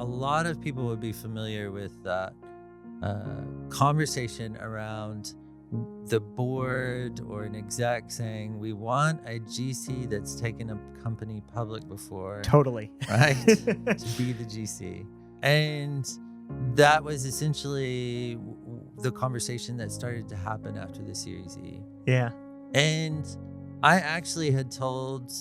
a lot of people would be familiar with that conversation around the board or an exec saying, we want a GC that's taken a company public before. Totally. Right? To be the GC. And that was essentially the conversation that started to happen after the Series E. Yeah. And I actually had told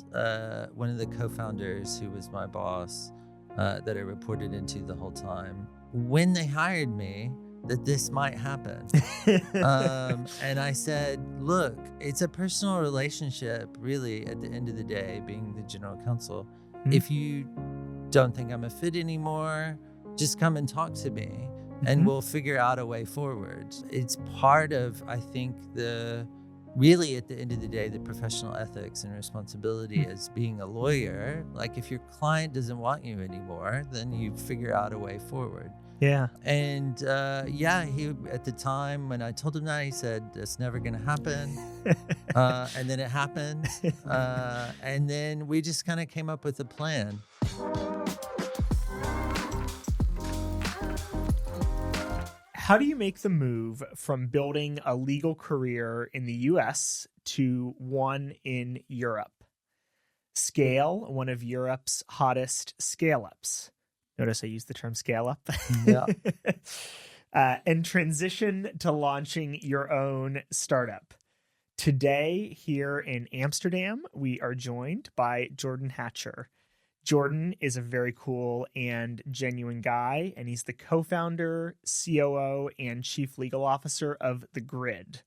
one of the co-founders, who was my boss, that I reported into the whole time, when they hired me, that this might happen. And I said, look, it's a personal relationship, really, at the end of the day, being the general counsel. Mm-hmm. If you don't think I'm a fit anymore, just come and talk to me, and we'll figure out a way forward. It's part of, I think, really, at the end of the day, the professional ethics and responsibility as being a lawyer. Like, if your client doesn't want you anymore, then you figure out a way forward. Yeah. And he, at the time when I told him that, he said, that's never going to happen. And then it happened. And then we just kind of came up with a plan. How do you make the move from building a legal career in the US to one in Europe? Scale, one of Europe's hottest scale-ups. Notice I use the term scale up. Yeah. And transition to launching your own startup. Today, here in Amsterdam, we are joined by Jordan Hatcher. Jordan is a very cool and genuine guy, and he's the co-founder, COO, and chief legal officer of The Grid,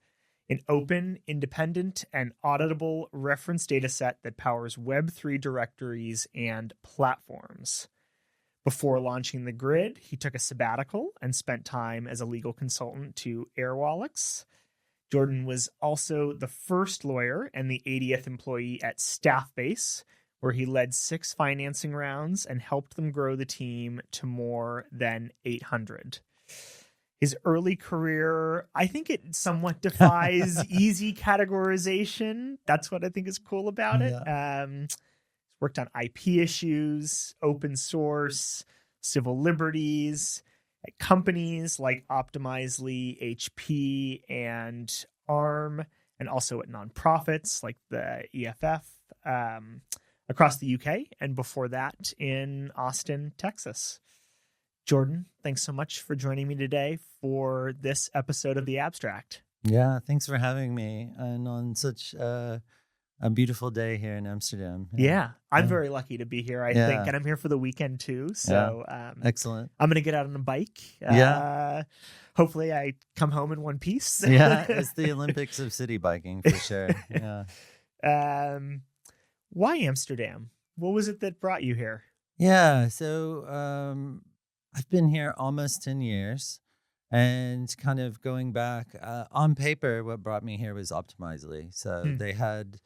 an open, independent, and auditable reference data set that powers Web3 directories and platforms. Before launching The Grid, he took a sabbatical and spent time as a legal consultant to Airwallex. Jordan was also the first lawyer and the 80th employee at Staffbase, where he led 6 financing rounds and helped them grow the team to more than 800. His early career, I think it somewhat defies easy categorization. That's what I think is cool about it. Worked on IP issues, open source, civil liberties at companies like Optimizely, HP, and ARM, and also at nonprofits like the EFF across the UK, and before that in Austin, Texas. Jordan, thanks so much for joining me today for this episode of The Abstract. Yeah, thanks for having me, and on such a beautiful day here in Amsterdam. Yeah, I'm very lucky to be here, I think. And I'm here for the weekend too. So excellent. I'm going to get out on a bike. Hopefully I come home in one piece. Yeah, it's the Olympics of city biking for sure. Yeah. Why Amsterdam? What was it that brought you here? Yeah, so I've been here almost 10 years. And kind of going back, on paper, what brought me here was Optimizely. So they had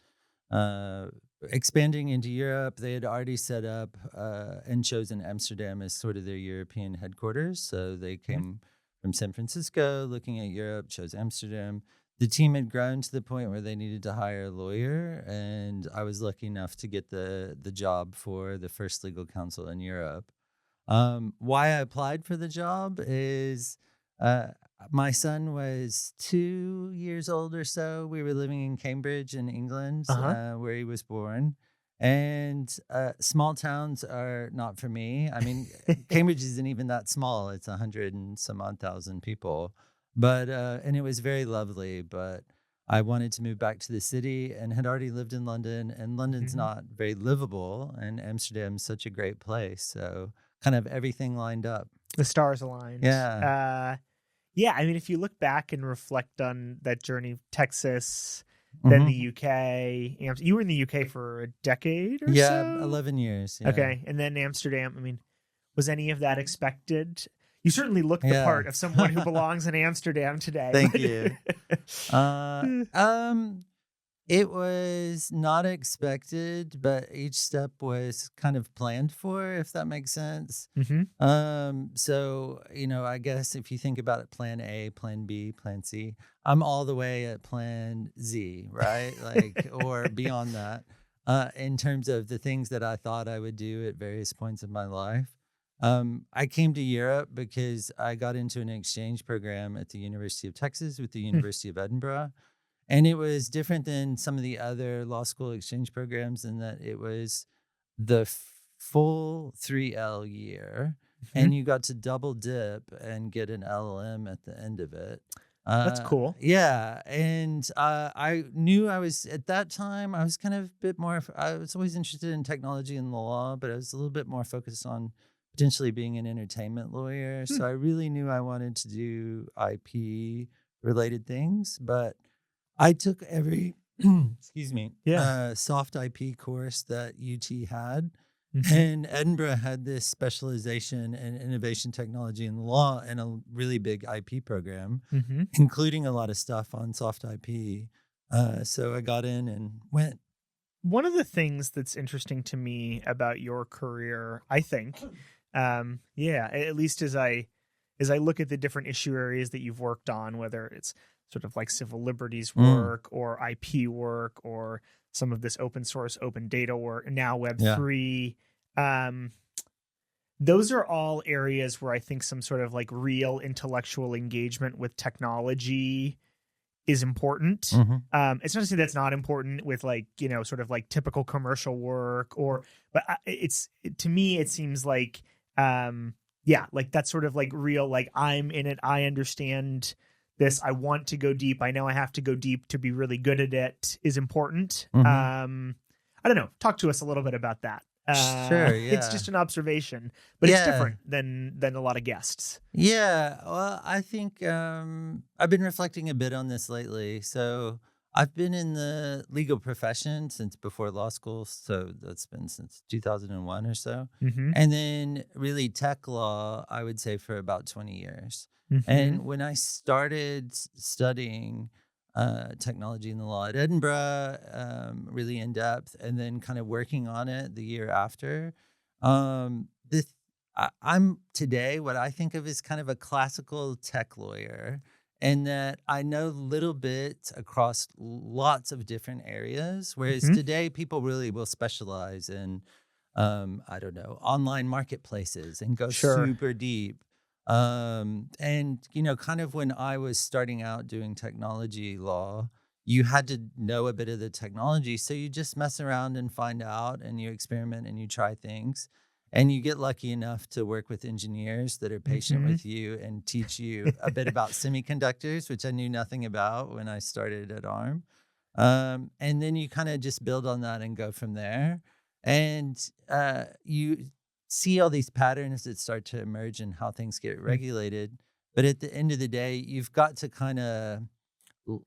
expanding into Europe. They had already set up and chosen Amsterdam as sort of their European headquarters. So they came from San Francisco, looking at Europe, chose Amsterdam. The team had grown to the point where they needed to hire a lawyer, and I was lucky enough to get the job for the first legal counsel in Europe. Why I applied for the job is my son was 2 years old or so. We were living in Cambridge in England, where he was born. And small towns are not for me. I mean, Cambridge isn't even that small. It's 100 and some odd thousand people. But and it was very lovely. But I wanted to move back to the city and had already lived in London. And London's not very livable. And Amsterdam's such a great place. So kind of everything lined up. The stars aligned. Yeah. Yeah, I mean, if you look back and reflect on that journey, Texas, then the UK. You were in the UK for a decade or so? Yeah, 11 years. Yeah. Okay, and then Amsterdam. I mean, was any of that expected? You certainly look the part of someone who belongs in Amsterdam today. Thank you. It was not expected, but each step was kind of planned for, if that makes sense. So, I guess if you think about it, plan A, plan B, plan C, I'm all the way at plan Z, right? Or beyond that, in terms of the things that I thought I would do at various points of my life. I came to Europe because I got into an exchange program at the University of Texas with the Hmm. University of Edinburgh. And it was different than some of the other law school exchange programs in that it was the full 3L year, Hmm. and you got to double dip and get an LLM at the end of it. That's cool. Yeah, and I knew I was at that time. I was kind of a bit more. I was always interested in technology and the law, but I was a little bit more focused on potentially being an entertainment lawyer. Hmm. So I really knew I wanted to do IP related things, but I took every excuse me Yeah. soft IP course that UT had, Hmm. and Edinburgh had this specialization in innovation technology and law and a really big IP program, Hmm. including a lot of stuff on soft IP. So I got in and went. One of the things that's interesting to me about your career, I think, yeah, at least as I look at the different issue areas that you've worked on, whether it's sort of like civil liberties Mm, work or IP work or some of this open source, open data work, and now yeah, Web3, um, those are all areas where I think some sort of like real intellectual engagement with technology is important. hmm, It's not to say that's not important with like, sort of like typical commercial work but to me, it seems like, yeah, like that's sort of like real, like I'm in it. I understand this. I want to go deep. I know I have to go deep to be really good at it is important. hmm. I don't know. Talk to us a little bit about that. Sure, It's yeah, just an observation, but it's yeah. different than a lot of guests. Yeah, well, I think I've been reflecting a bit on this lately. So I've been in the legal profession since before law school. So that's been since 2001 or so. Mm-hmm. And then really tech law, I would say for about 20 years. Mm-hmm. And when I started studying technology in the law at Edinburgh, really in depth, and then kind of working on it the year after, the I'm today what I think of as kind of a classical tech lawyer, and that I know little bit across lots of different areas. Whereas Mm-hmm. today, people really will specialize in, I don't know, online marketplaces and go Sure. super deep. And, kind of when I was starting out doing technology law, you had to know a bit of the technology. So you just mess around and find out, and you experiment and you try things, and you get lucky enough to work with engineers that are patient Mm-hmm. with you and teach you a bit about semiconductors, which I knew nothing about when I started at ARM. And then you kind of just build on that and go from there. And you see all these patterns that start to emerge in how things get regulated. But at the end of the day, you've got to kind of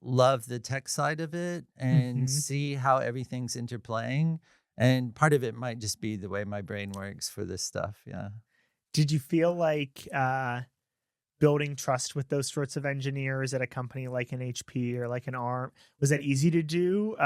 love the tech side of it and Mm-hmm. see how everything's interplaying. And part of it might just be the way my brain works for this stuff. Yeah. Did you feel like building trust with those sorts of engineers at a company like an HP or like an ARM, was that easy to do?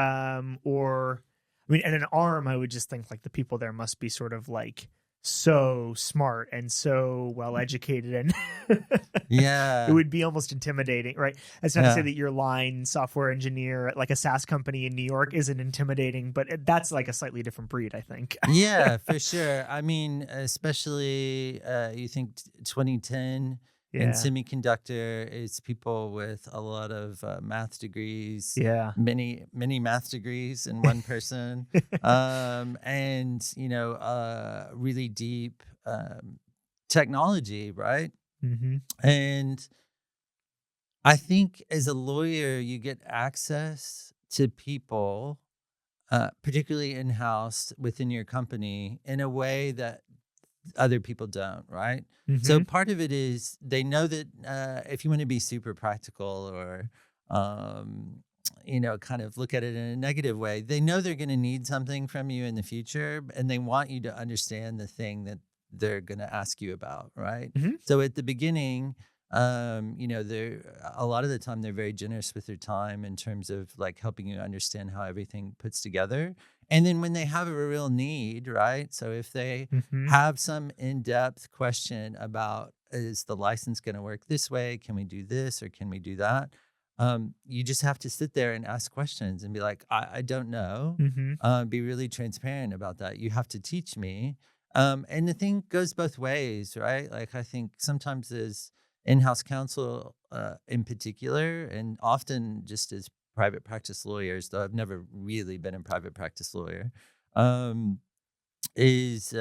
Or, I mean, at an ARM, I would just think like the people there must be sort of like so smart and so well educated, and it Yeah. would be almost intimidating, right? That's not to say Yeah. that your line software engineer at like a SaaS company in New York isn't intimidating, but that's like a slightly different breed, I think. Yeah, for sure. I mean, especially you think 2010 in Yeah. semiconductor, it's people with a lot of math degrees, Yeah. many math degrees in one person, and really deep technology, right? Hmm. And I think as a lawyer, you get access to people, particularly in house within your company, in a way that other people don't, right? So Hmm. part of it is they know that if you want to be super practical or, kind of look at it in a negative way, they know they're going to need something from you in the future, and they want you to understand the thing that they're going to ask you about, right? Hmm. So at the beginning, they're a lot of the time they're very generous with their time in terms of like helping you understand how everything puts together. And then when they have a real need, right? So if they Hmm. have some in-depth question about, is the license going to work this way? Can we do this or can we do that? You just have to sit there and ask questions and be like, I don't know. Hmm. Be really transparent about that. You have to teach me. And the thing goes both ways, right? Like I think sometimes as in-house counsel, in particular, and often just as private practice lawyers, though I've never really been a private practice lawyer, um, is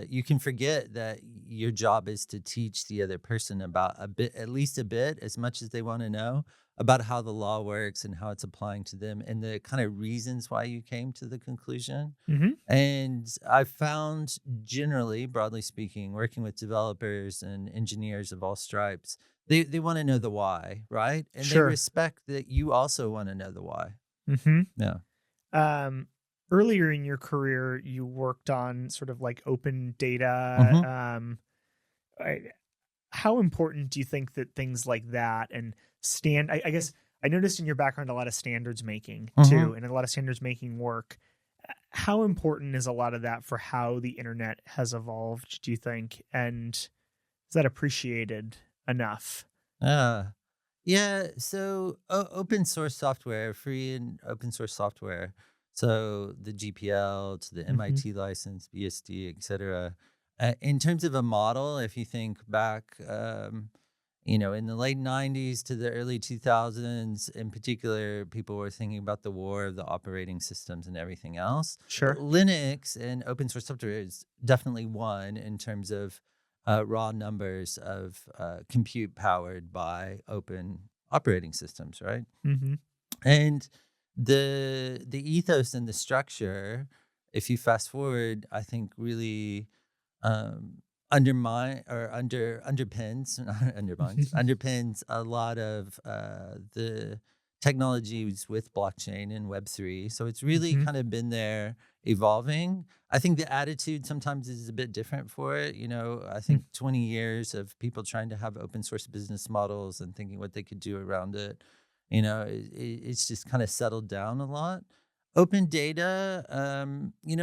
you can forget that your job is to teach the other person about a bit, at least a bit, as much as they want to know about how the law works and how it's applying to them and the kind of reasons why you came to the conclusion. Mm-hmm. And I found generally, broadly speaking, working with developers and engineers of all stripes, they want to know the why, right? And they Sure. respect that you also want to know the why. Mm-hmm. Yeah. Um, Earlier in your career, you worked on sort of like open data. Hmm. I- how important do you think that things like that and I guess I noticed in your background a lot of standards making Hmm. too, and a lot of standards making work. How important is a lot of that for how the internet has evolved, do you think? And is that appreciated enough? Yeah. Yeah, so open source software, free and open source software. So the GPL to the Mm-hmm. MIT license, BSD, et cetera. In terms of a model, if you think back, in the late 90s to the early 2000s, in particular, people were thinking about the war of the operating systems and everything else. Sure. Linux and open source software is definitely one in terms of raw numbers of compute powered by open operating systems, right? Mm-hmm. And the ethos and the structure, if you fast forward, I think really undermine or underpins not underpins a lot of the technologies with blockchain and Web3. So it's really Mm-hmm. kind of been there evolving. I think the attitude sometimes is a bit different for it. I think 20 years of people trying to have open source business models and thinking what they could do around it, it's just kind of settled down a lot. Open data,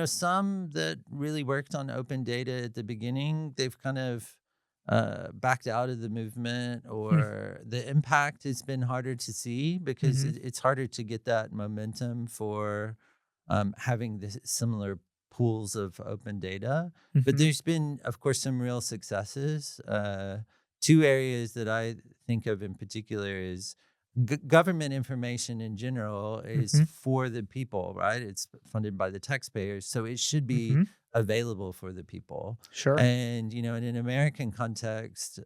some that really worked on open data at the beginning, they've kind of backed out of the movement, or the impact has been harder to see because Mm-hmm. it's harder to get that momentum for having this similar pools of open data. But Mm-hmm. there's been, of course, some real successes. Two areas that I think of in particular is government information in general is Mm-hmm. for the people, right? It's funded by the taxpayers, so it should be Mm-hmm. available for the people. Sure. And in an American context,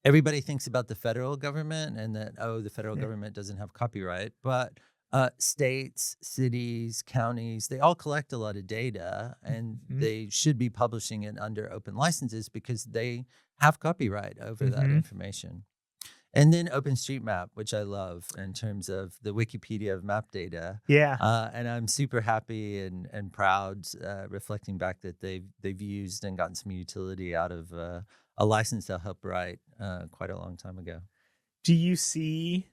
everybody thinks about the federal government and that, the federal Yeah. government doesn't have copyright, but states, cities, counties, they all collect a lot of data, and Mm-hmm. they should be publishing it under open licenses because they have copyright over that Mm-hmm. information. And then OpenStreetMap, which I love in terms of the Wikipedia of map data. Yeah. And I'm super happy and proud, reflecting back that they've used and gotten some utility out of a license that helped write quite a long time ago. Do you see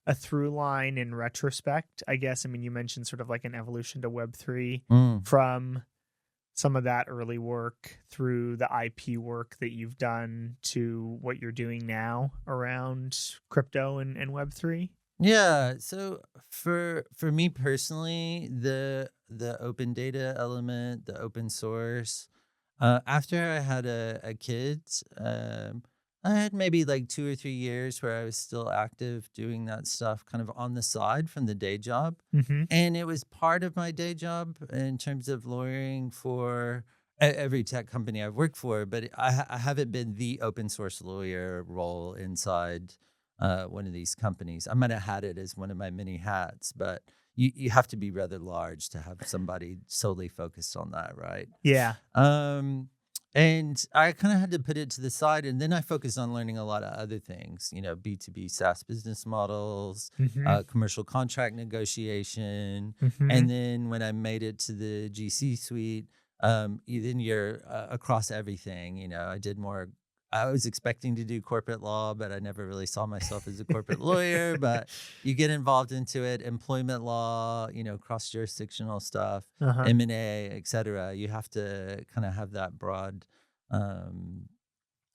a through line in retrospect? I guess, I mean, you mentioned sort of like an evolution to Web3 Mm. from some of that early work through the IP work that you've done to what you're doing now around crypto and Web3. Yeah. So for me personally, the open data element, the open source. After I had a kid, I had maybe like 2 or 3 years where I was still active doing that stuff, kind of on the side from the day job, Mm-hmm. and it was part of my day job in terms of lawyering for every tech company I've worked for. But I haven't been the open source lawyer role inside one of these companies. I might have had it as one of my many hats, but you have to be rather large to have somebody solely focused on that, right? Yeah. Um, and I kind of had to put it to the side, and then I focused on learning a lot of other things, B2B SaaS business models, Mm-hmm. commercial contract negotiation. Mm-hmm. And then when I made it to the GC suite, then you're across everything. I was expecting to do corporate law, but I never really saw myself as a corporate lawyer. But you get involved into it, employment law, cross jurisdictional stuff, Uh-huh. M&A, et cetera. You have to kind of have that broad um,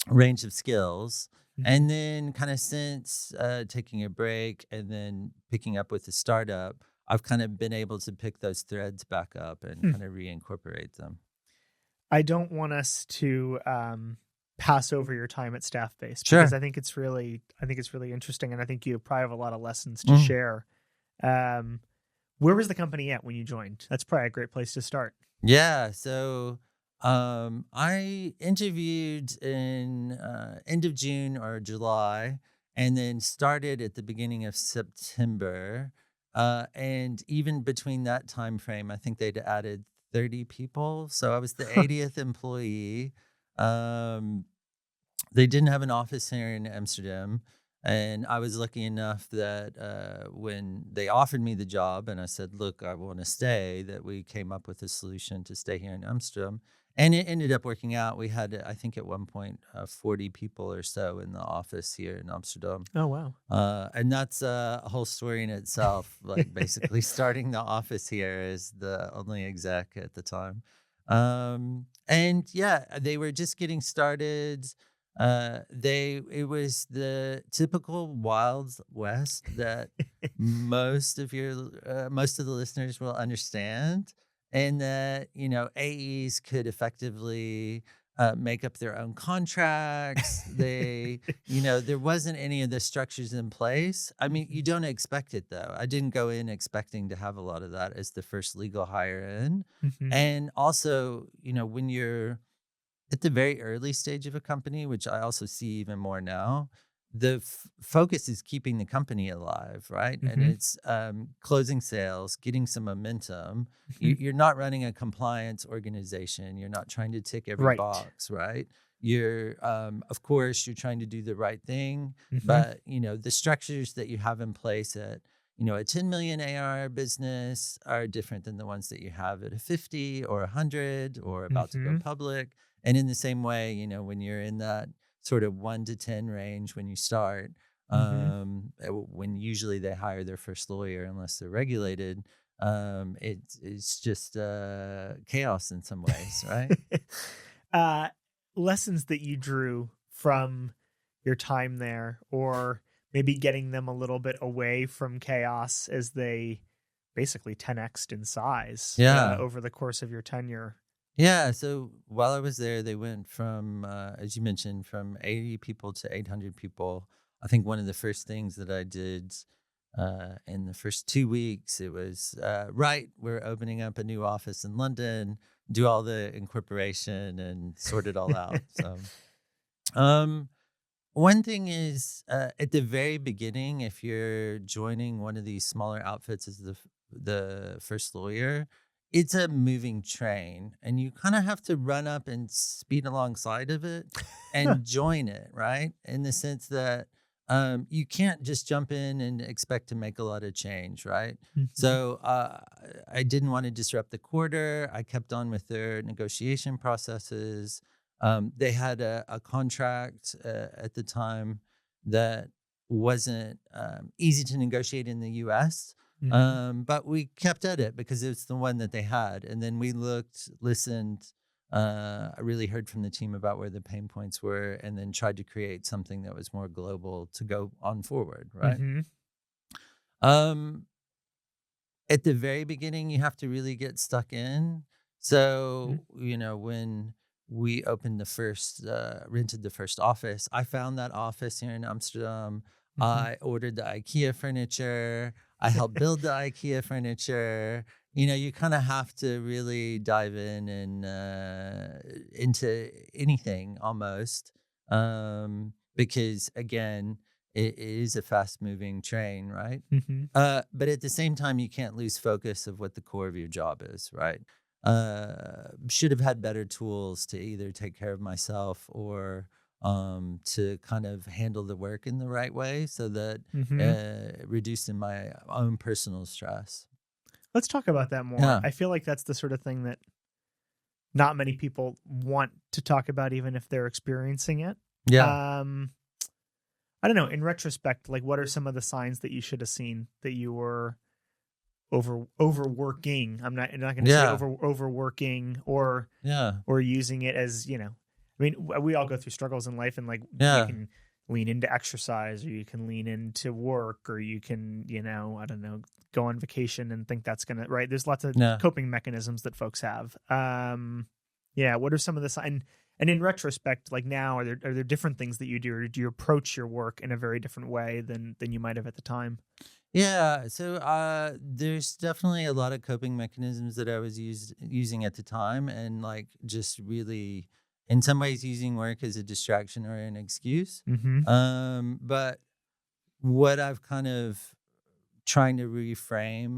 range of skills. Mm-hmm. And then kind of since taking a break and then picking up with the startup, I've kind of been able to pick those threads back up and kind of reincorporate them. I don't want us to pass over your time at Staffbase Sure. because I think it's really interesting, and I think you probably have a lot of lessons to share. Where was the company at when you joined? That's probably a great place to start. Yeah. So I interviewed in end of June or July, and then started at the beginning of September. And even between that time frame, I think they'd added 30 people. So I was the 80th employee. Um, they didn't have an office here in Amsterdam. And I was lucky enough that when they offered me the job and I said, look, I want to stay, that we came up with a solution to stay here in Amsterdam. And it ended up working out. We had, I think at one point, 40 people or so in the office here in Amsterdam. Oh, wow. And that's a whole story in itself, like basically starting the office here as the only exec at the time. And yeah, they were just getting started. It was the typical Wild West that most of the listeners will understand, and that AEs could effectively make up their own contracts. There wasn't any of the structures in place. I mean, you don't expect it though. I didn't go in expecting to have a lot of that as the first legal hire in, and also when you're at the very early stage of a company, which I also see even more now, the focus is keeping the company alive, right? And it's closing sales, getting some momentum. You're not running a compliance organization. You're not trying to tick every box, right? You're, of course, you're trying to do the right thing, but the structures that you have in place at a 10 million ARR business are different than the ones that you have at a 50 or 100 or about to go public. And in the same way, when you're in that sort of 1 to 10 range when you start, when usually they hire their first lawyer, unless they're regulated, it's just chaos in some ways, right? Lessons that you drew from your time there, or maybe getting them a little bit away from chaos as they basically 10x'd in size over the course of your tenure. Yeah, so while I was there, they went from, as you mentioned, from 80 people to 800 people. I think one of the first things that I did in the first 2 weeks, it was, we're opening up a new office in London, do all the incorporation and sort it all out. So one thing is, at the very beginning, if you're joining one of these smaller outfits as the first lawyer, it's a moving train, and you kind of have to run up and speed alongside of it and join it, right? In the sense that you can't just jump in and expect to make a lot of change, right? So I didn't want to disrupt the quarter. I kept on with their negotiation processes. They had a contract at the time that wasn't easy to negotiate in the US. But we kept at it because it's the one that they had. And then we looked, listened, I really heard from the team about where the pain points were, and then tried to create something that was more global to go on forward, right? At the very beginning, you have to really get stuck in. So, when we opened rented the first office, I found that office here in Amsterdam. I ordered the IKEA furniture. I helped build the IKEA furniture. You kind of have to really dive in and into anything almost, because again, it is a fast-moving train, right? But at the same time, you can't lose focus of what the core of your job is, right? Should have had better tools to either take care of myself or to kind of handle the work in the right way, so that reducing my own personal stress. Let's talk about that more. I feel like that's the sort of thing that not many people want to talk about, even if they're experiencing it. I don't know. In retrospect, like, what are some of the signs that you should have seen that you were overworking? I'm not going to say overworking or using it as, I mean, we all go through struggles in life, and like you can lean into exercise, or you can lean into work, or you can, I don't know, go on vacation and think that's going to, right. There's lots of coping mechanisms that folks have. Yeah. What are some of the and in retrospect, like now, are there different things that you do, or do you approach your work in a very different way than you might have at the time? Yeah, so there's definitely a lot of coping mechanisms that I was using at the time, and like just really, in some ways, using work as a distraction or an excuse. Mm-hmm. But what I've kind of trying to reframe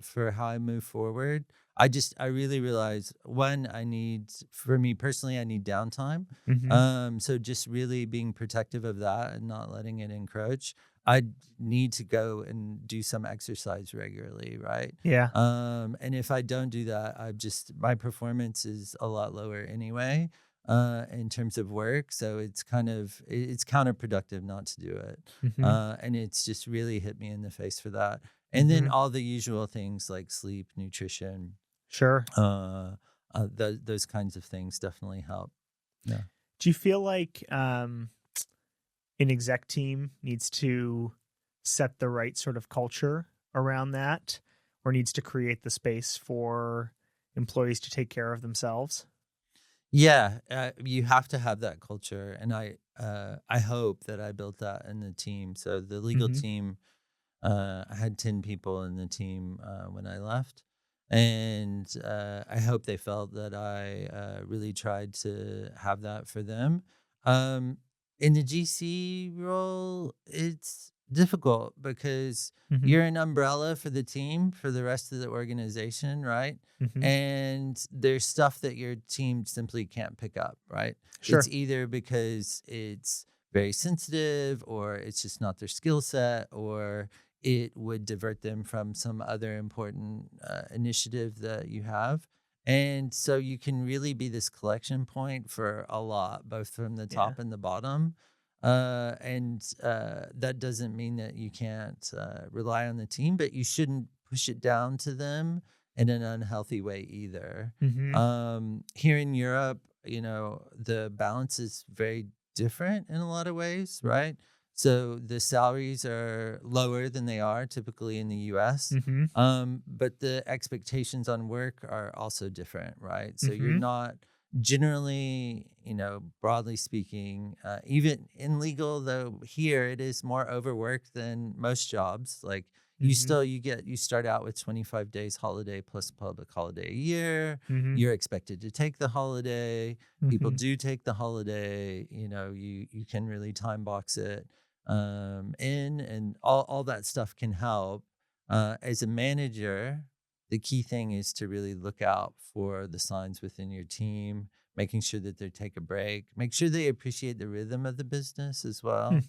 for how I move forward. I really realize one, for me personally, I need downtime. Mm-hmm. So just really being protective of that and not letting it encroach. I need to go and do some exercise regularly, right? Yeah. And if I don't do that, my performance is a lot lower anyway in terms of work. So it's counterproductive not to do it. Mm-hmm. And it's just really hit me in the face for that. And then Mm-hmm. all the usual things like sleep, nutrition, Sure. those kinds of things definitely help. Yeah. Do you feel like an exec team needs to set the right sort of culture around that, or needs to create the space for employees to take care of themselves? Yeah, you have to have that culture, and I hope that I built that in the team. So the legal Mm-hmm. team, I had 10 people in the team when I left, and I hope they felt that I really tried to have that for them. Um, in the GC role, it's difficult because Mm-hmm. you're an umbrella for the team for the rest of the organization, right? Mm-hmm. And there's stuff that your team simply can't pick up, right? It's Sure. either because it's very sensitive, or it's just not their skill set, or it would divert them from some other important initiative that you have. And so you can really be this collection point for a lot, both from the Yeah. top and the bottom. And that doesn't mean that you can't rely on the team, but you shouldn't push it down to them in an unhealthy way either. Mm-hmm. Here in Europe, the balance is very different in a lot of ways, right? So the salaries are lower than they are typically in the US. Mm-hmm. But the expectations on work are also different, right? So you're Mm-hmm. not generally, broadly speaking, even in legal, though here it is more overworked than most jobs. Like Mm-hmm. you start out with 25 days holiday plus public holiday a year. Mm-hmm. You're expected to take the holiday. People Mm-hmm. do take the holiday. You can really time box it in, and all that stuff can help. As a manager, the key thing is to really look out for the signs within your team, making sure that they take a break, make sure they appreciate the rhythm of the business as well.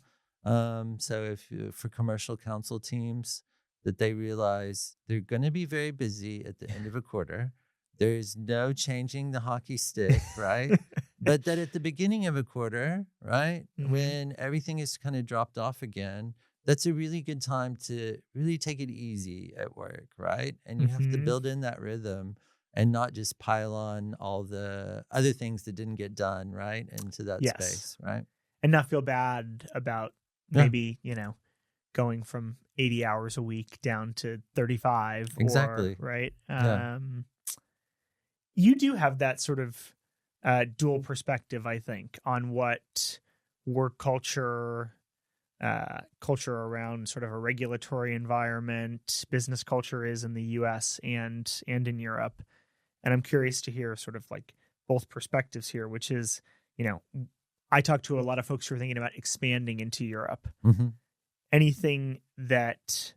So for commercial counsel teams, that they realize they're going to be very busy at the end of a quarter. There's no changing the hockey stick, right? But that at the beginning of a quarter, right, Mm-hmm. when everything is kind of dropped off again, that's a really good time to really take it easy at work, right? And you have to Mm-hmm. build in that rhythm and not just pile on all the other things that didn't get done, right, into that Yes. space, right? And not feel bad about Yeah, maybe, going from 80 hours a week down to 35, or exactly. right. Yeah. You do have that sort of dual perspective, I think, on what work culture around sort of a regulatory environment, business culture is in the US and in Europe. And I'm curious to hear sort of like both perspectives here, which is, you know, I talk to a lot of folks who are thinking about expanding into Europe. Hmm. Anything that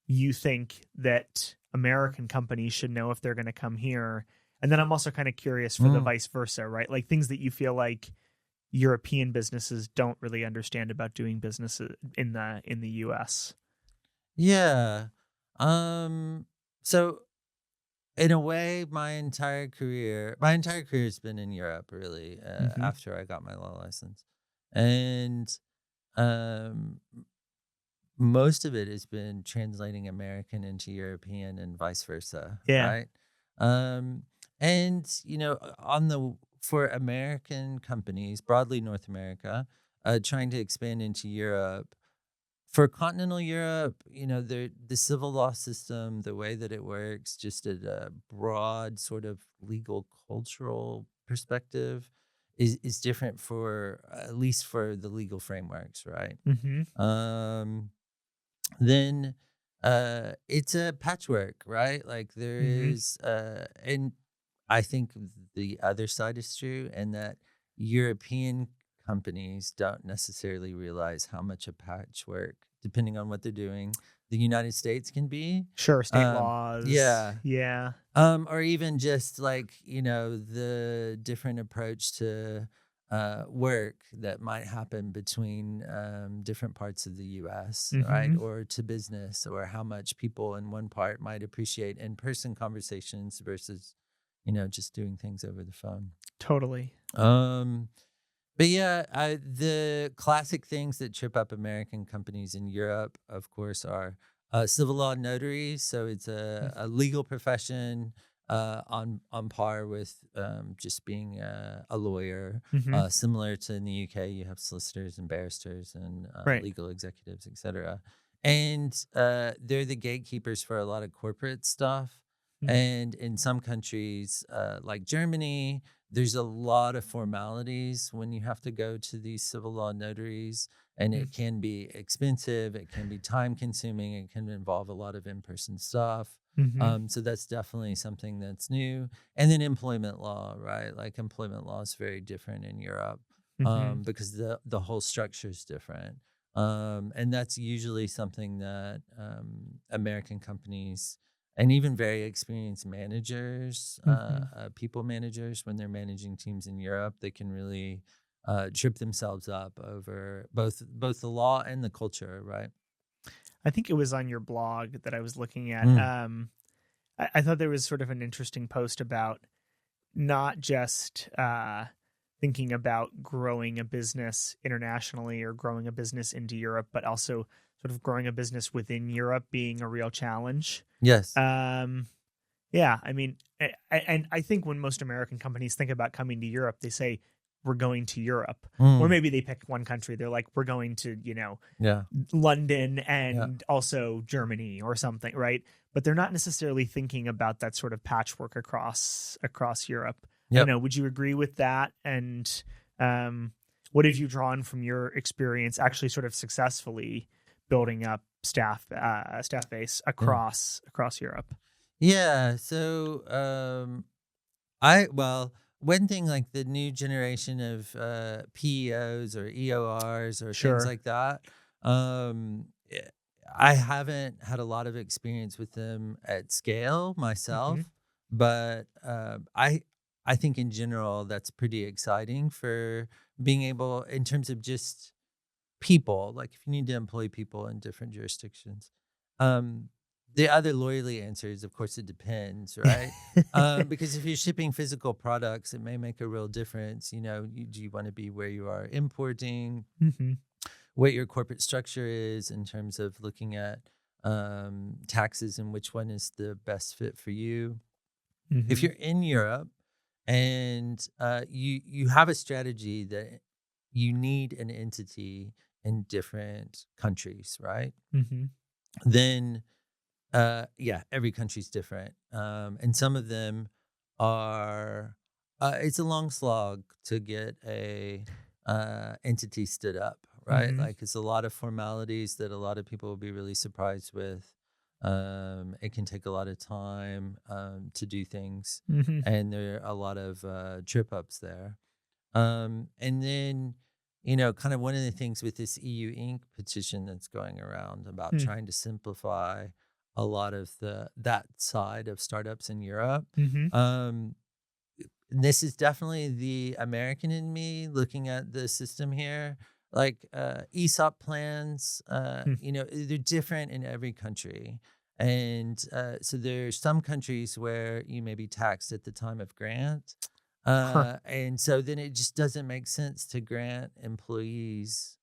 you think that American companies should know if they're going to come here? And then I'm also kind of curious for the vice versa, right? Like things that you feel like European businesses don't really understand about doing business in the US. Yeah. So in a way, my entire career has been in Europe, really, Mm-hmm. after I got my law license. And um, most of it has been translating American into European and vice versa, Yeah. right? Um, and for American companies, broadly North America, trying to expand into Europe, for continental Europe, the civil law system, the way that it works, just at a broad sort of legal cultural perspective, is different for at least for the legal frameworks, right? Mm-hmm. Um, then it's a patchwork, right? Like there Mm-hmm. is, and I think the other side is true, and that European companies don't necessarily realize how much a patchwork, depending on what they're doing, the United States can be. Sure. State Um, laws. yeah. Yeah. Or even just like, the different approach to work that might happen between different parts of the US, right? Mm-hmm. Or to business, or how much people in one part might appreciate in person conversations versus, just doing things over the phone. Totally. But yeah, the classic things that trip up American companies in Europe, of course, are civil law notaries. So it's a legal profession on par with just being a lawyer. Mm-hmm. Similar to in the UK, you have solicitors and barristers and Right. legal executives, etc. And they're the gatekeepers for a lot of corporate stuff. Mm-hmm. And in some countries, like Germany, there's a lot of formalities when you have to go to these civil law notaries, and it can be expensive, it can be time consuming, it can involve a lot of in-person stuff. Mm-hmm. So that's definitely something that's new. And then employment law, right? Like employment law is very different in Europe Mm-hmm. because the whole structure is different. And that's usually something that American companies and even very experienced managers, people managers, when they're managing teams in Europe, they can really trip themselves up over both the law and the culture, right? I think it was on your blog that I was looking at. Mm. I thought there was sort of an interesting post about not just thinking about growing a business internationally or growing a business into Europe, but also sort of growing a business within Europe being a real challenge. Yes. Yeah, I mean, and I think when most American companies think about coming to Europe, they say we're going to Europe, or maybe they pick one country. They're like, we're going to, Yeah. London and also Germany or something, right? But they're not necessarily thinking about that sort of patchwork across Europe. I don't know. Would you agree with that? And what have you drawn from your experience actually sort of successfully building up Staffbase across Europe? Yeah. So one thing, like the new generation of PEOs or EORs or things like that, I haven't had a lot of experience with them at scale myself, but I think in general that's pretty exciting for being able, in terms of just people, like if you need to employ people in different jurisdictions. The other lawyerly answer is, of course, it depends, right? Because if you're shipping physical products, it may make a real difference. Do you want to be where you are importing, what your corporate structure is in terms of looking at taxes and which one is the best fit for you. If you're in Europe and you have a strategy that you need an entity in different countries, right? Then every country's different. And some of them are, it's a long slog to get a entity stood up, right? Like it's a lot of formalities that a lot of people will be really surprised with. It can take a lot of time to do things, and there are a lot of trip ups there. And then, kind of one of the things with this EU Inc. petition that's going around about trying to simplify a lot of that side of startups in Europe. This is definitely the American in me looking at the system here. Like ESOP plans, they're different in every country. And so there's some countries where you may be taxed at the time of grant. And so then it just doesn't make sense to grant employees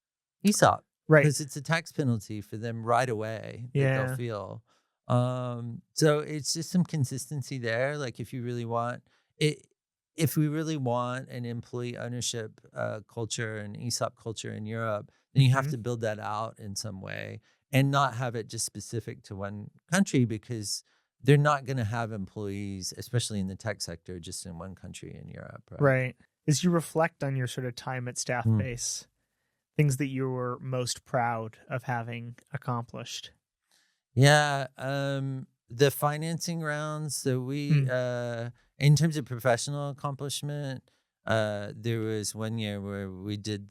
ESOP. Right. Because it's a tax penalty for them right away that they'll feel. So it's just some consistency there. Like if you really want it, if we really want an employee ownership culture and ESOP culture in Europe, then you have Mhm. to build that out in some way and not have it just specific to one country, because they're not going to have employees, especially in the tech sector, just in one country in Europe, right? Right. As you reflect on your sort of time at Mm. Staffbase, things that you were most proud of having accomplished. Yeah, the financing rounds. So we, Mm. in terms of professional accomplishment, there was one year where we did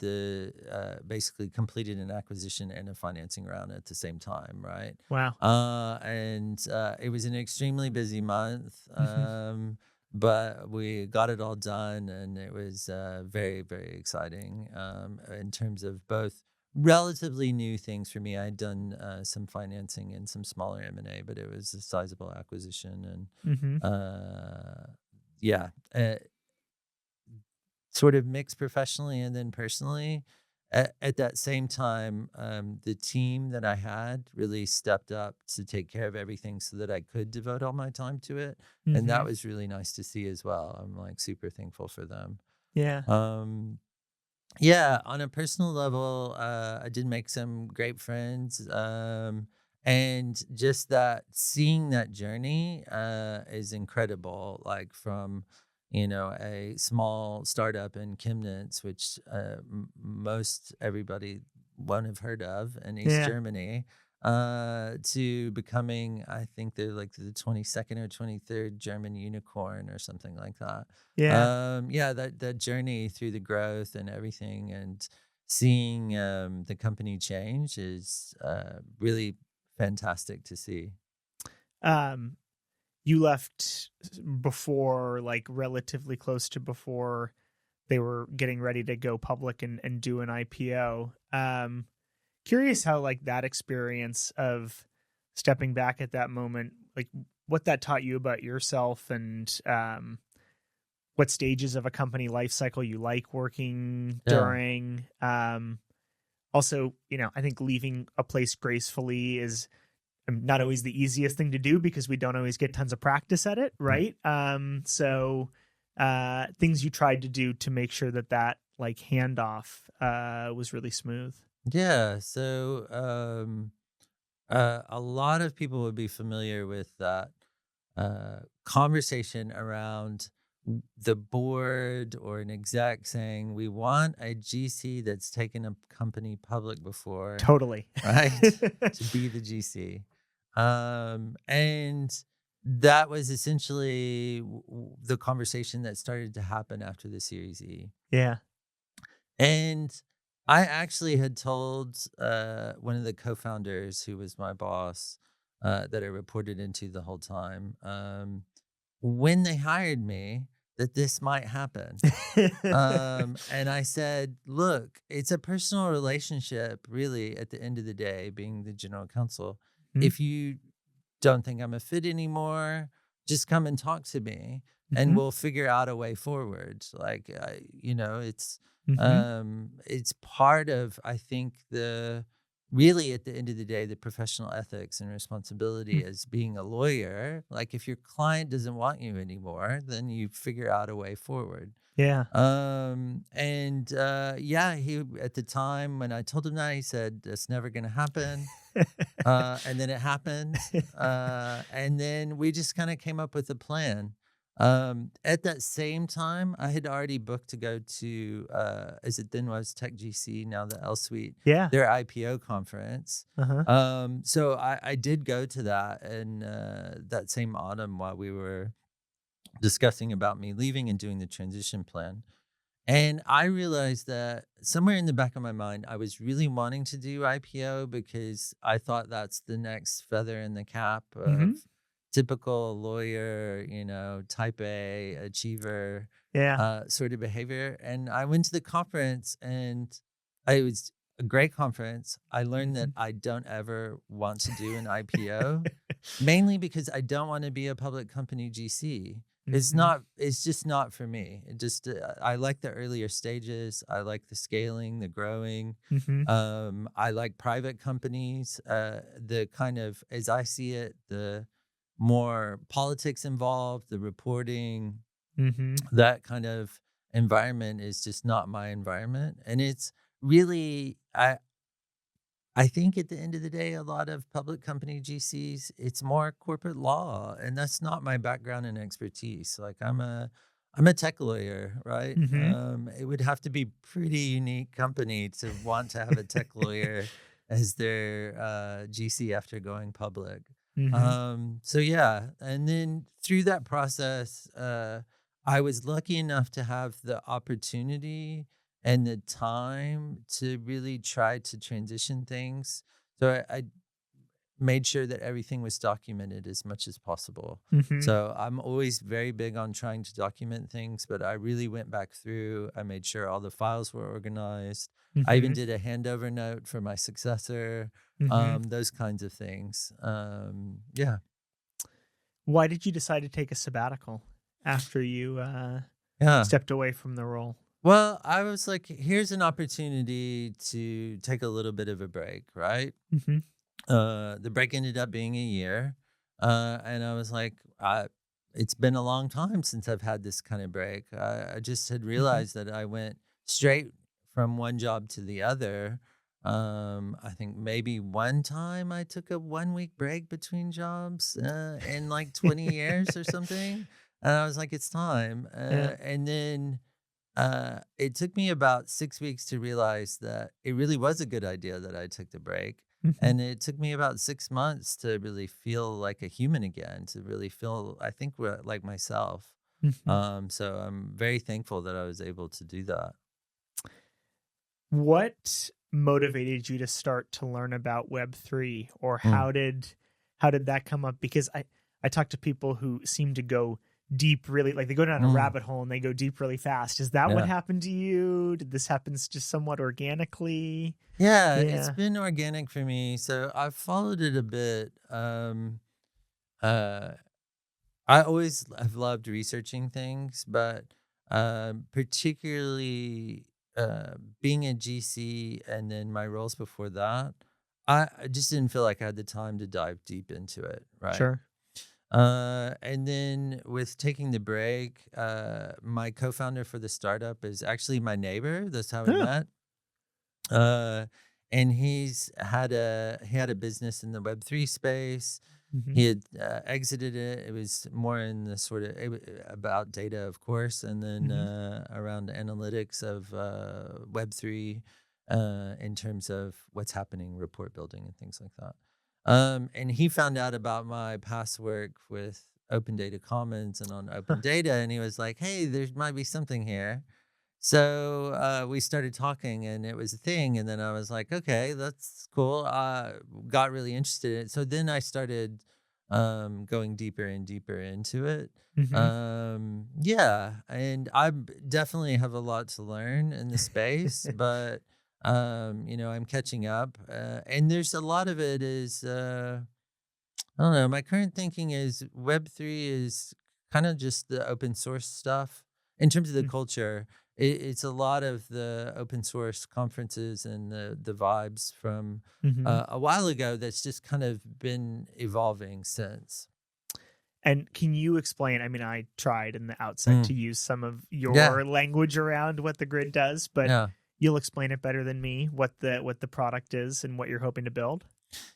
basically completed an acquisition and a financing round at the same time, right? Wow. And it was an extremely busy month, Mhm. but we got it all done, and it was very, very exciting in terms of both relatively new things for me. I had done some financing and some smaller M&A, but it was a sizable acquisition, Mhm. and yeah, sort of mixed professionally and then personally. At that same time, the team that I had really stepped up to take care of everything so that I could devote all my time to it, and that Mhm. was really nice to see as well. I'm like super thankful for them. Yeah. Um, yeah, on a personal level, I did make some great friends. And just that seeing that journey is incredible. Like from, a small startup in Chemnitz, which most everybody won't have heard of in East Yeah. Germany, to becoming, I think they're like the 22nd or 23rd German unicorn or something like that. Yeah. Yeah, that journey through the growth and everything, and seeing the company change is really fantastic to see. Um, you left before, like relatively close to before they were getting ready to go public and do an IPO. Curious how like that experience of stepping back at that moment, like what that taught you about yourself and what stages of a company life cycle you like working Yeah. during. Also, I think leaving a place gracefully is not always the easiest thing to do because we don't always get tons of practice at it, Mm. right? So things you tried to do to make sure that like handoff was really smooth. Yeah. So a lot of people would be familiar with that conversation around the board or an exec saying, "We want a GC that's taken a company public before, Totally. right? To be the GC." And that was essentially the conversation that started to happen after the Series E. Yeah. And I actually had told one of the co-founders, who was my boss, that I reported into the whole time, when they hired me, that this might happen. And I said, look, it's a personal relationship, really, at the end of the day, being the general counsel. Mhm. If you don't think I'm a fit anymore, just come and talk to me, and Mhm. we'll figure out a way forward. Like, Mhm. it's part of, I think, really at the end of the day, the professional ethics and responsibility Mm. as being a lawyer. Like, if your client doesn't want you anymore, then you figure out a way forward. Yeah. And yeah, he, at the time when I told him that, he said, "That's never going to happen." And then it happened. And then we just kind of came up with a plan. At that same time, I had already booked to go to, as it then was Tech GC, now the L Suite, Yeah. their IPO conference. Uh-huh. So I did go to that, and that same autumn, while we were discussing about me leaving and doing the transition plan. And I realized that somewhere in the back of my mind, I was really wanting to do IPO because I thought that's the next feather in the cap of Mhm. typical lawyer, type A achiever Yeah. sort of behavior. And I went to the conference, and it was a great conference. I learned that Mhm. I don't ever want to do an IPO, mainly because I don't want to be a public company GC. Mhm. It's just not for me. I like the earlier stages. I like the scaling, the growing. Mhm. I like private companies. The kind of, as I see it, the more politics involved, the reporting, That kind of environment is just not my environment. And it's really, I think at the end of the day, a lot of public company GCs, it's more corporate law, and that's not my background and expertise. Like I'm a tech lawyer, right? Mm-hmm. It would have to be pretty unique company to want to have a tech lawyer as their GC after going public. Mm-hmm. So yeah, and then through that process, I was lucky enough to have the opportunity and the time to really try to transition things. So I made sure that everything was documented as much as possible. Mm-hmm. So I'm always very big on trying to document things, but I really went back through. I made sure all the files were organized. I even Mm-hmm. did a handover note for my successor, Mm-hmm. those kinds of things. Yeah. Why did you decide to take a sabbatical after you Yeah. stepped away from the role? Well, I was like, here's an opportunity to take a little bit of a break, right? Mm-hmm. The break ended up being a year. And I was like, it's been a long time since I've had this kind of break. I just had Mm-hmm. realized that I went straight from one job to the other. I think maybe one time I took a 1 week break between jobs in like 20 years or something. And I was like, it's time. Yeah. And then it took me about 6 weeks to realize that it really was a good idea that I took the break. Mm-hmm. And it took me about 6 months to really feel like a human again, to really feel, I think, like myself. Mm-hmm. So I'm very thankful that I was able to do that. What motivated you to start to learn about Web3, or Mm. how did that come up? Because I talk to people who seem to go deep really, like they go down a Mm. rabbit hole and they go deep really fast. Is that what Yeah. happened to you? Did this happen just somewhat organically? Yeah, it's Yeah. been organic for me. So I've followed it a bit. Uh, I always have loved researching things, but particularly being a GC and then my roles before that, I just didn't feel like I had the time to dive deep into it, right? Sure. And then with taking the break, my co-founder for the startup is actually my neighbor. That's how we Huh. met. Uh, and he had a business in the Web3 space. Mm-hmm. He had exited it. It was more in the sort of about data, of course, and then Mm-hmm. around analytics of Web3 in terms of what's happening, report building, and things like that. And he found out about my past work with Open Data Commons and on Open Data, and he was like, "Hey, there might be something here." So we started talking, and it was a thing. And then I was like, "Okay, that's cool." Got really interested in it. So then I started going deeper and deeper into it. Mm-hmm. Yeah, and definitely have a lot to learn in the space, but I'm catching up. And there's a lot of it is. I don't know. My current thinking is Web3 is kind of just the open source stuff. In terms of the culture, it's a lot of the open source conferences and the vibes from Mm-hmm. a while ago that's just kind of been evolving since. And can you explain? I mean, I tried in the outset Mm. to use some of Yeah. your language around what the grid does, but Yeah. you'll explain it better than me what the product is and what you're hoping to build.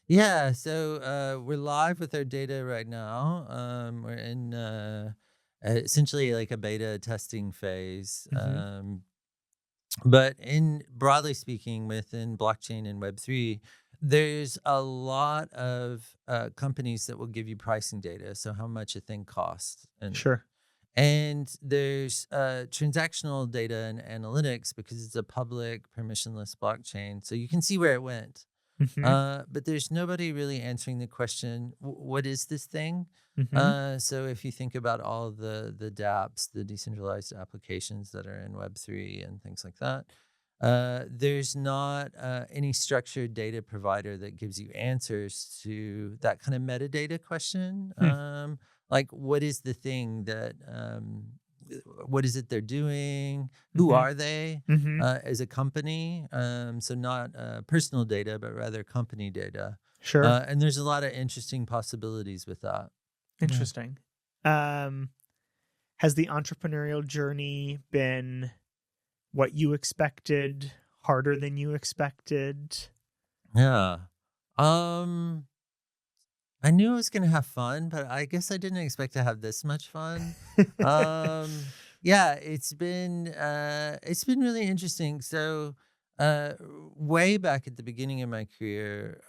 Yeah. So we're live with our data right now. We're in essentially like a beta testing phase. Mm-hmm. But in broadly speaking, within blockchain and Web3, there's a lot of companies that will give you pricing data, so how much a thing costs, Sure. and there's transactional data and analytics because it's a public permissionless blockchain, so you can see where it went. Mm-hmm. But there's nobody really answering the question, what is this thing? Mm-hmm. So if you think about all the dApps, the decentralized applications that are in Web3 and things like that, there's not any structured data provider that gives you answers to that kind of metadata question. Like, what is the thing that, what is it they're doing? Who Mm-hmm. are they Mm-hmm. as a company? So not personal data, but rather company data. Sure. And there's a lot of interesting possibilities with that. Yeah. Interesting. Um, Has the entrepreneurial journey been what you expected, harder than you expected? Yeah. Um, I knew I was gonna have fun, but I guess I didn't expect to have this much fun. Yeah, it's been really interesting. So, uh, way back at the beginning of my career,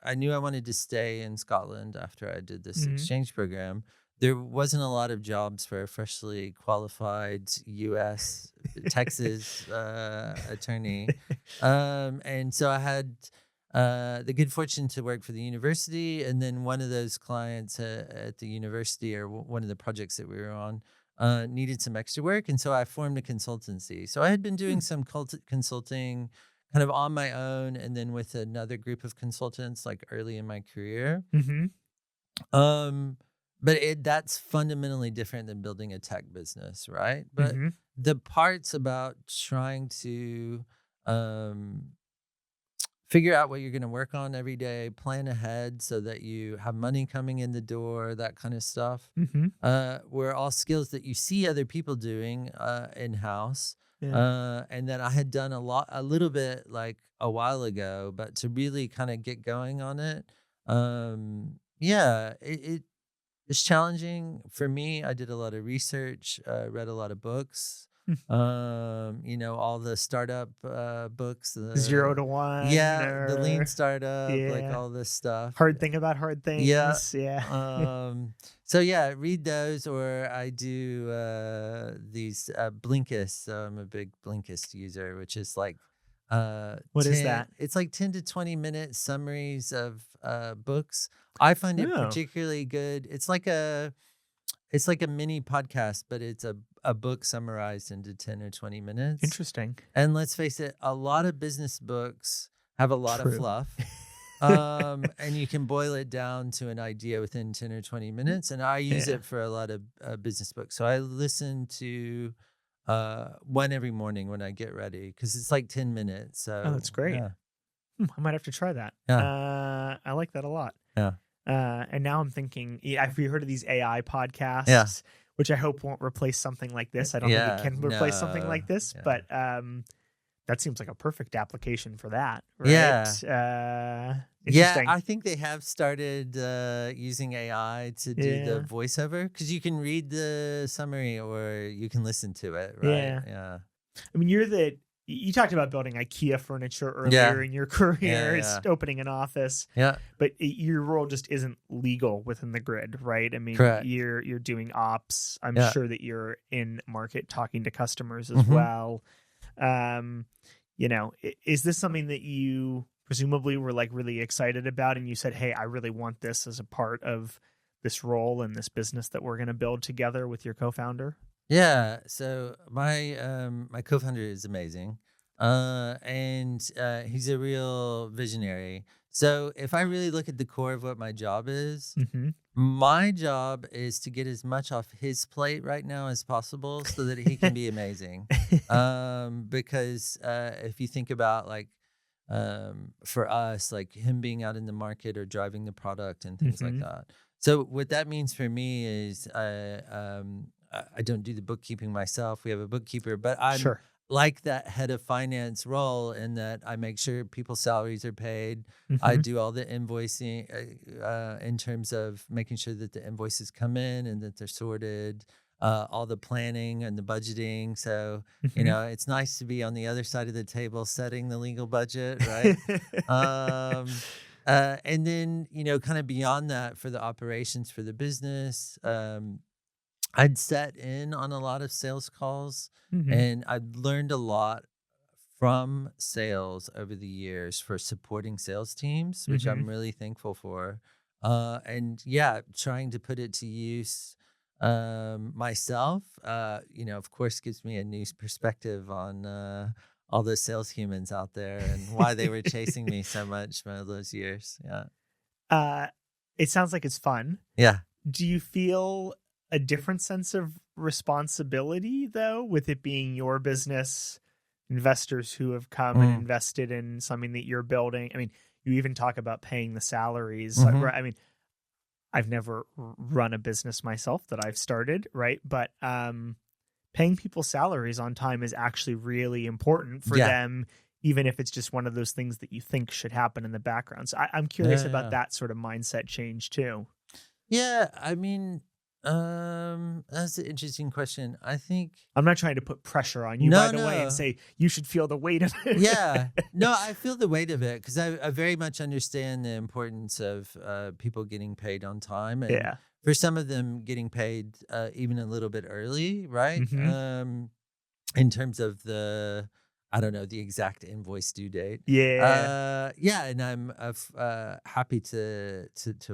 I knew I wanted to stay in Scotland after I did this Mhm. exchange program. There wasn't a lot of jobs for a freshly qualified U.S. Texas attorney, and so I had the good fortune to work for the university, and then one of those clients at the university, or one of the projects that we were on, needed some extra work, and so I formed a consultancy. So I had been doing Hmm. some consulting, kind of on my own, and then with another group of consultants, like early in my career. Mhm. Um, but that's fundamentally different than building a tech business, right? But Mhm. the parts about trying to um figure out what you're going to work on every day, plan ahead so that you have money coming in the door, that kind of stuff, Mhm. were all skills that you see other people doing in house. Yeah. And that I had done a little bit like a while ago, but to really kind of get going on it, yeah, it's challenging for me. I did a lot of research, read a lot of books, Hmm. all the startup books, 0 to 1 the lean or startup, like yeah. all this stuff. Hard thing about hard Yeah. things. Yeah. So yeah, read those, or I do these Blinkist. So I'm a big Blinkist user, which is like What is 10 that? it's like 10 to 20-minute summaries of books. I find it Oh, particularly good. It's like a mini podcast, but it's a book summarized into 10 or 20 minutes. interesting. And let's face it, a lot of business books have a lot of True. fluff. And you can boil it down to an idea within 10 or 20 minutes. And I use Yeah. it for a lot of business books. So I listen to one every morning when I get ready, because it's like 10 minutes. Oh, So that's great. yeah, I might have to try that. yeah, I like that a lot. yeah, And now I'm thinking, have you heard of these AI yeah, podcasts? Which I hope won't replace something like this. I don't think it yeah, can replace something no, like this, yeah, but that seems like a perfect application for that, yeah. right? Yeah, Interesting. I think they have started using AI to do the Yeah. voiceover, because you can read the summary or you can listen to it, right? Yeah. Yeah. I mean, you talked about building IKEA furniture earlier Yeah. in your career, is Yeah. opening an office, Yeah. but your role just isn't legal within the grid, right? I mean, Correct. you're doing ops. I'm Yeah. sure that you're in market talking to customers as Hmm. well. Um, is this something that you presumably were like really excited about, and you said, "Hey, I really want this as a part of this role and this business that we're going to build together with your co-founder"? Yeah. So my co-founder is amazing. And he's a real visionary. So if I really look at the core of what my job is, Mm-hmm. my job is to get as much off his plate right now as possible so that he can be amazing. Because if you think about, like, for us, like him being out in the market or driving the product and things like Mm-hmm. that. So what that means for me is I don't do the bookkeeping myself. We have a bookkeeper, but I'm Sure. like that head of finance role, in that I make sure people's salaries are paid. I Mm-hmm. do all the invoicing in terms of making sure that the invoices come in and that they're sorted, all the planning and the budgeting. So, Mm-hmm. it's nice to be on the other side of the table setting the legal budget, right? Um, and then, kind of beyond that, for the operations for the business, I'd sat in on a lot of sales calls, Mm-hmm. and I've learned a lot from sales over the years for supporting sales teams, which Mm-hmm. I'm really thankful for. And yeah, trying to put it to use myself, of course, gives me a new perspective on all the sales humans out there and why they were chasing me so much all those years. Yeah. uh, it sounds like it's fun. Yeah. Do you feel a different sense of responsibility, though, with it being your business, investors who have come and Mm. invested in something that you're building? I mean, you even talk about paying the salaries. Hmm. Right? I mean, I've never run a business myself that I've started, right? But paying people salaries on time is actually really important for Yeah. them, even if it's just one of those things that you think should happen in the background. So I'm curious Yeah. about Yeah. that sort of mindset change too. Yeah. I mean, that's an interesting question. I think I'm not trying to put pressure on you, by no, the way, and no. say you should feel the weight of it. Yeah. No, I feel the weight of it because I very much understand the importance of people getting paid on time, and Yeah. for some of them getting paid even a little bit early, right? Hmm. In terms of I don't know, the exact invoice due date. Yeah. Yeah, and I'm happy to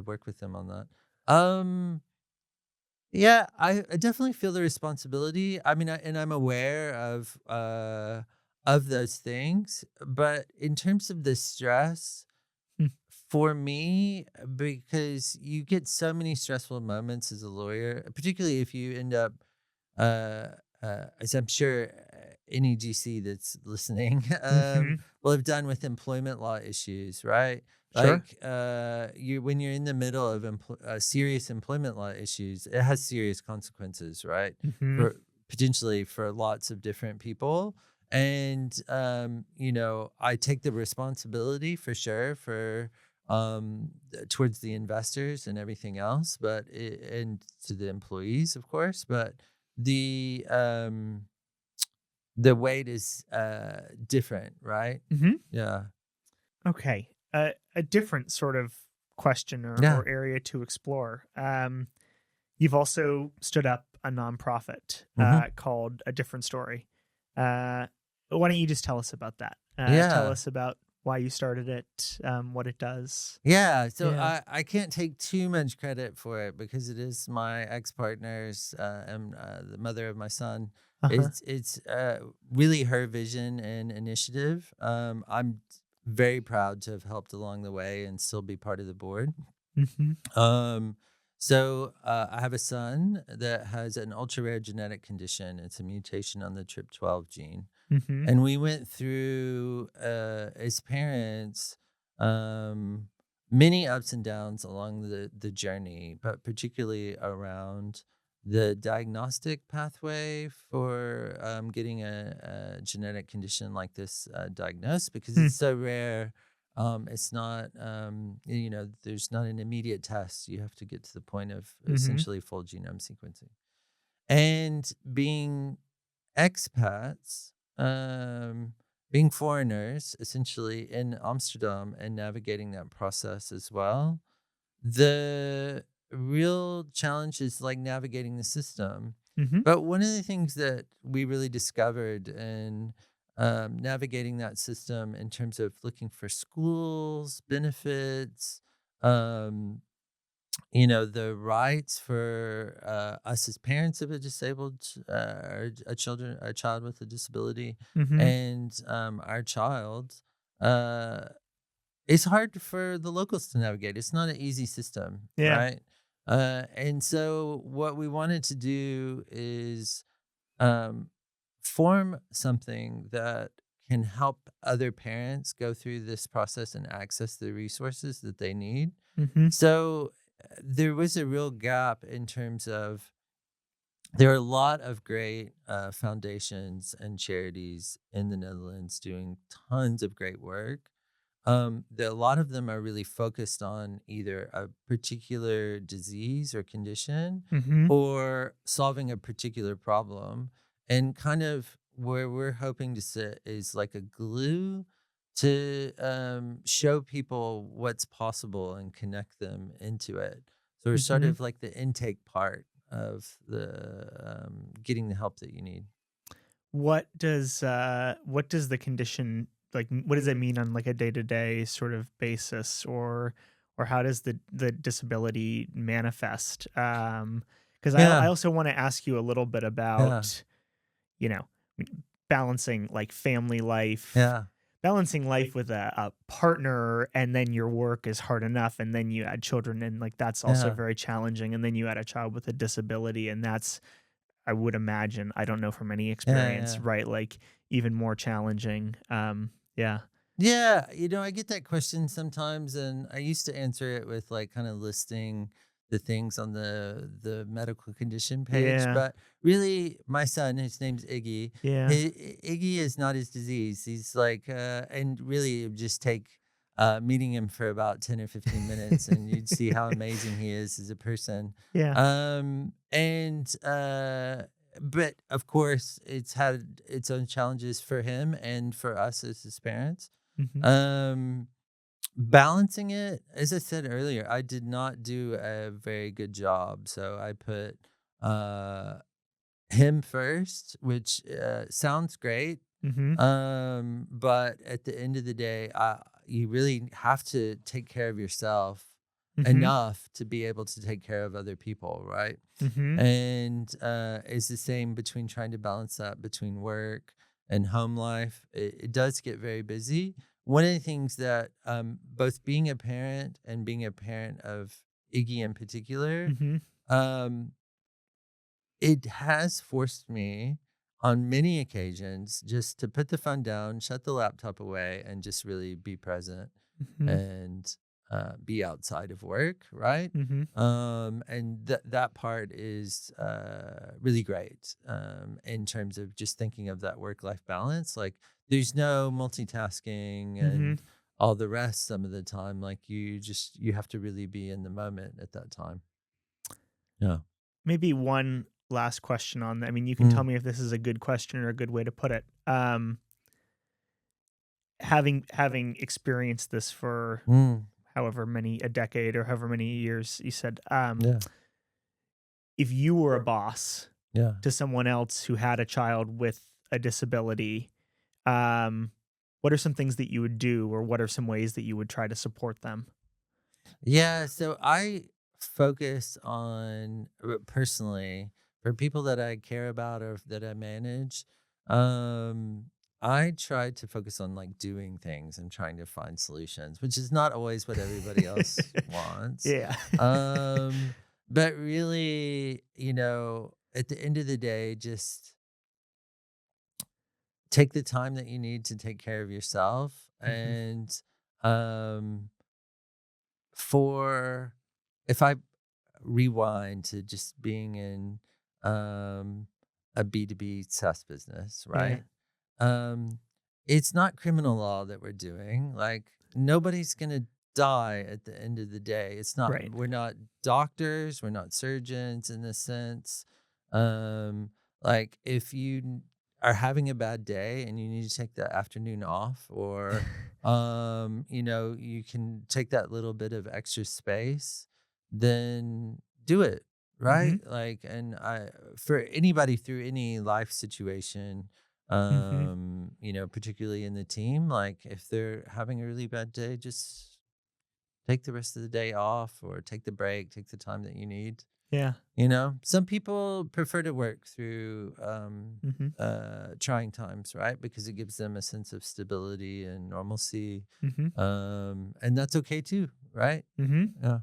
work with them on that. Um, yeah, I definitely feel the responsibility. I mean, and I'm aware of those things, but in terms of the stress for me, because you get so many stressful moments as a lawyer, particularly if you end up uh, as I'm sure any GC that's listening Hmm. will have done with employment law issues, right? Sure. Like you, when you're in the middle of serious employment law issues, it has serious consequences, right? Hmm. For potentially for lots of different people, and I take the responsibility for sure for towards the investors and everything else, and to the employees, of course, but the weight is different, right? Hmm. Yeah. Okay. A different sort of question Yeah. or area to explore. You've also stood up a nonprofit Hmm. called A Different Story. Why don't you just tell us about that? Tell Yeah. us about why you started it, what it does. Yeah. So Yeah. I can't take too much credit for it because it is my ex-partner's and the mother of my son. Uh huh. It's really her vision and initiative. I'm very proud to have helped along the way and still be part of the board. Mm-hmm. Um, so I have a son that has an ultra rare genetic condition. It's a mutation on the TRP12 gene. Mm-hmm. And we went through, as parents, um, many ups and downs along the journey, but particularly around the diagnostic pathway for getting a genetic condition like this diagnosed because Hmm. it's so rare. It's not, there's not an immediate test. You have to get to the point of Mm-hmm. essentially full genome sequencing. And expats, being foreigners, essentially in Amsterdam and navigating that process as well. The real challenge is like navigating the system. Mm-hmm. But one of the things that we really discovered in navigating that system in terms of looking for schools, benefits, um, the rights for us as parents of a disabled or a child with a disability, Mm-hmm. and our child, uh, it's hard for the locals to navigate. It's not an easy system, Yeah. right? And so, what we wanted to do is um, form something that can help other parents go through this process and access the resources that they need. Mm-hmm. So there was a real gap in terms of there are a lot of great foundations and charities in the Netherlands doing tons of great work. A lot of them are really focused on either a particular disease or condition Mm-hmm. or solving a particular problem. And kind of where we're hoping to sit is like a glue to show people what's possible and connect them into it. So we're sort Mm-hmm. of like the intake part of the getting the help that you need. What does the condition, like, what does it mean on like a day-to-day sort of basis, or how does the disability manifest? Because I Yeah, also want to ask you a little bit yeah, about, you know, balancing like family life, yeah, balancing life with a partner, and then your work is hard enough, and then you add children, and like that's also yeah, very challenging, and then you add a child with a disability, and that's, I would imagine, I don't know from any yeah, experience, yeah. right? Like even more challenging. Yeah. Yeah, I get that question sometimes, and I used to answer it with like kind of listing the things on the medical condition page. Yeah. But really, my son, his name's Iggy. Yeah. Iggy is not his disease. He's like, and really, it would just take meeting him for about 10 or 15 minutes, and you'd see how amazing he is as a person. Yeah. But of course, it's had its own challenges for him and for us as his parents. Mhm. Balancing it, as I said earlier, I did not do a very good job. So I put him first, which sounds great. Mhm. But at the end of the day, you really have to take care of yourself Mhm. enough to be able to take care of other people, right? Mhm. And it's the same between trying to balance that between work and home life. It does get very busy. One of the things that both being a parent and being a parent of Iggy in particular, Mhm. um, it has forced me on many occasions just to put the phone down, shut the laptop away, and just really be present Mhm. and be outside of work, right? Mhm. And that part is really great in terms of just thinking of that work-life balance. Like, there's no multitasking Mhm. and all the rest some of the time. Like, you have to really be in the moment at that time. Yeah. Maybe one last question on that. I mean, you can tell Mm, me if this is a good question or a good way to put it. Having experienced this for mm, however many a decade or however many years you said, yeah. if you were a boss Yeah. to someone else who had a child with a disability, um, what are some things that you would do, or what are some ways that you would try to support them? Yeah, so I focus on personally for people that I care about or that I manage. Um, I try to focus on like doing things and trying to find solutions, which is not always what everybody else wants. Yeah. Um, but really, at the end of the day, just take the time that you need to take care of yourself Mhm. and um for if I rewind to just being in um, a B2B SaaS business, Yeah. right? Um, it's not criminal law that we're doing. Like, nobody's going to die at the end of the day. Right. We're not doctors, we're not surgeons in this sense. Um, like, if you are having a bad day and you need to take the afternoon off, or you can take that little bit of extra space, then do it, right? Mhm. Like, and for anybody through any life situation, Mhm. particularly in the team, like if they're having a really bad day, just take the rest of the day off or take the break, take the time that you need. Yeah. Some people prefer to work through Mhm. trying times, right? Because it gives them a sense of stability and normalcy. Mhm. And that's okay too, right? Mhm. Yeah.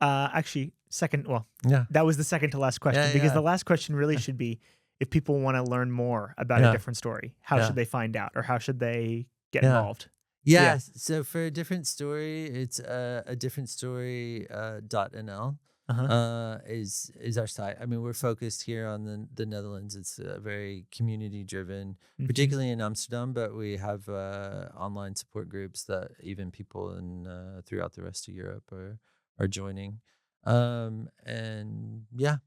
Actually, second, well, Yeah. that was the second to last question, Yeah. because Yeah. the last question really should be, if people want to learn more about a Yeah. different story, how should Yeah. they find out, or how should they get Yeah. involved? Yeah. Yes. So for a different story, it's a different story .nl Uh-huh. is our site. I mean, we're focused here on the Netherlands. It's very community driven, Mhm. particularly in Amsterdam, but we have online support groups that even people in throughout the rest of Europe are joining. And yeah,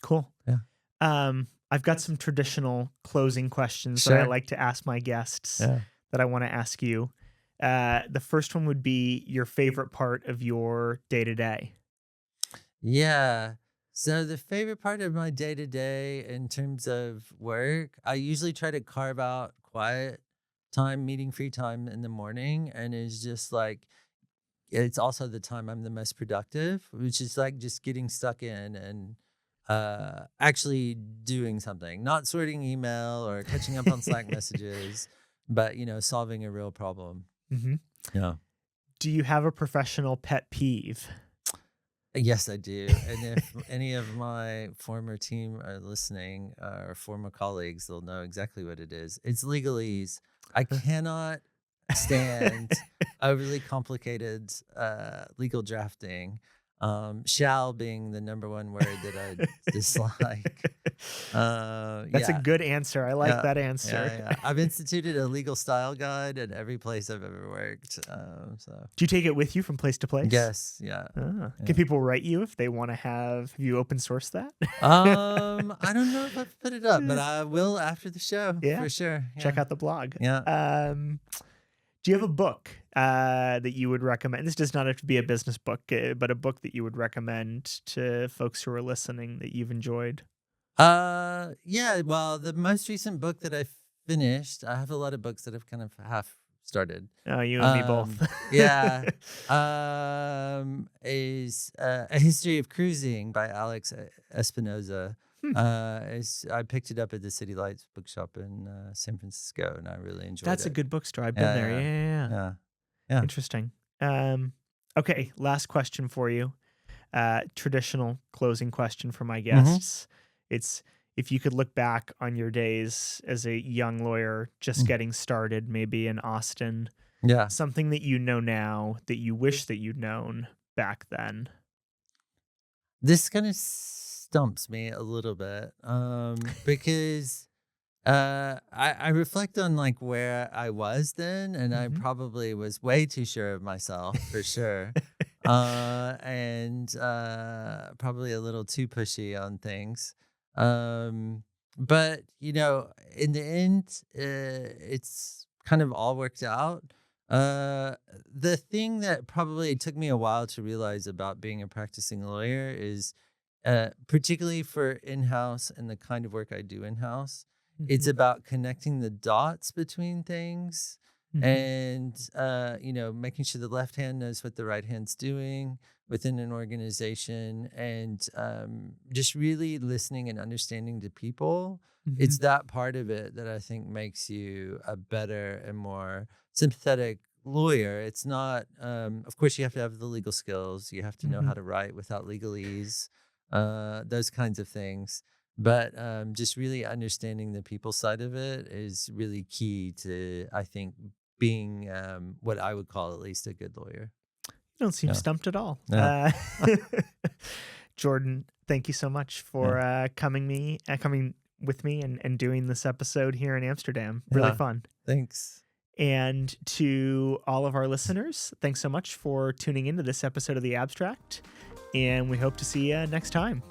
Cool. yeah, I've got some traditional closing questions that I sure, like to ask my guests yeah. that I want to ask you. The first one would be your favorite part of your day to day. Yeah. So the favorite part of my day to day in terms of work, I usually try to carve out quiet time, meeting free time in the morning. And it's just like, it's also the time I'm the most productive, which is like just getting stuck in and actually doing something, not sorting email or catching up on Slack messages, but, solving a real problem. Mhm. Yeah. Do you have a professional pet peeve? Yes, I do. And if any of my former team are listening, or former colleagues, they'll know exactly what it is. It's legalese. I cannot stand overly complicated legal drafting. Shall being the number one word that I dislike. That's a good answer. I like that answer. Yeah. I've instituted a legal style guide at every place I've ever worked. So Do you take it with you from place to place? yes, yeah. Can people write you if they want to have you open source that? I don't know if I've put it up, but I will after the show for sure. Check out the blog. Yeah. Do you have a book that you would recommend? This does not have to be a business book, but a book that you would recommend to folks who are listening that you've enjoyed? Yeah. Well, the most recent book that I finished, I have a lot of books that I've kind of half started. Oh, you and me both. Yeah. Is A History of Cruising by Alex Espinoza. I picked it up at the City Lights bookshop in San Francisco, and I really enjoyed it. That's a good bookstore. I've been there. Yeah. Interesting. Okay, last question for you. Traditional closing question for my guests. It's if you could look back on your days as a young lawyer, just getting started, maybe in Austin. Yeah. Something that you know now that you wish that you'd known back then. This kind of stumps me a little bit because I reflect on like where I was then, and I probably was way too sure of myself for sure, and probably a little too pushy on things. But in the end, it's kind of all worked out. The thing that probably took me a while to realize about being a practicing lawyer is, particularly for in-house and the kind of work I do in-house, it's about connecting the dots between things and, making sure the left hand knows what the right hand's doing within an organization, and just really listening and understanding to people. It's that part of it that I think makes you a better and more sympathetic lawyer. It's not, of course, you have to have the legal skills. You have to know how to write without legalese, those kinds of things. But just really understanding the people side of it is really key to, I think, being what I would call at least a good lawyer. You don't seem stumped at all. Yeah. Jordan, thank you so much for coming with me and doing this episode here in Amsterdam. Really fun. Thanks. And to all of our listeners, thanks so much for tuning into this episode of The Abstract. And we hope to see you next time.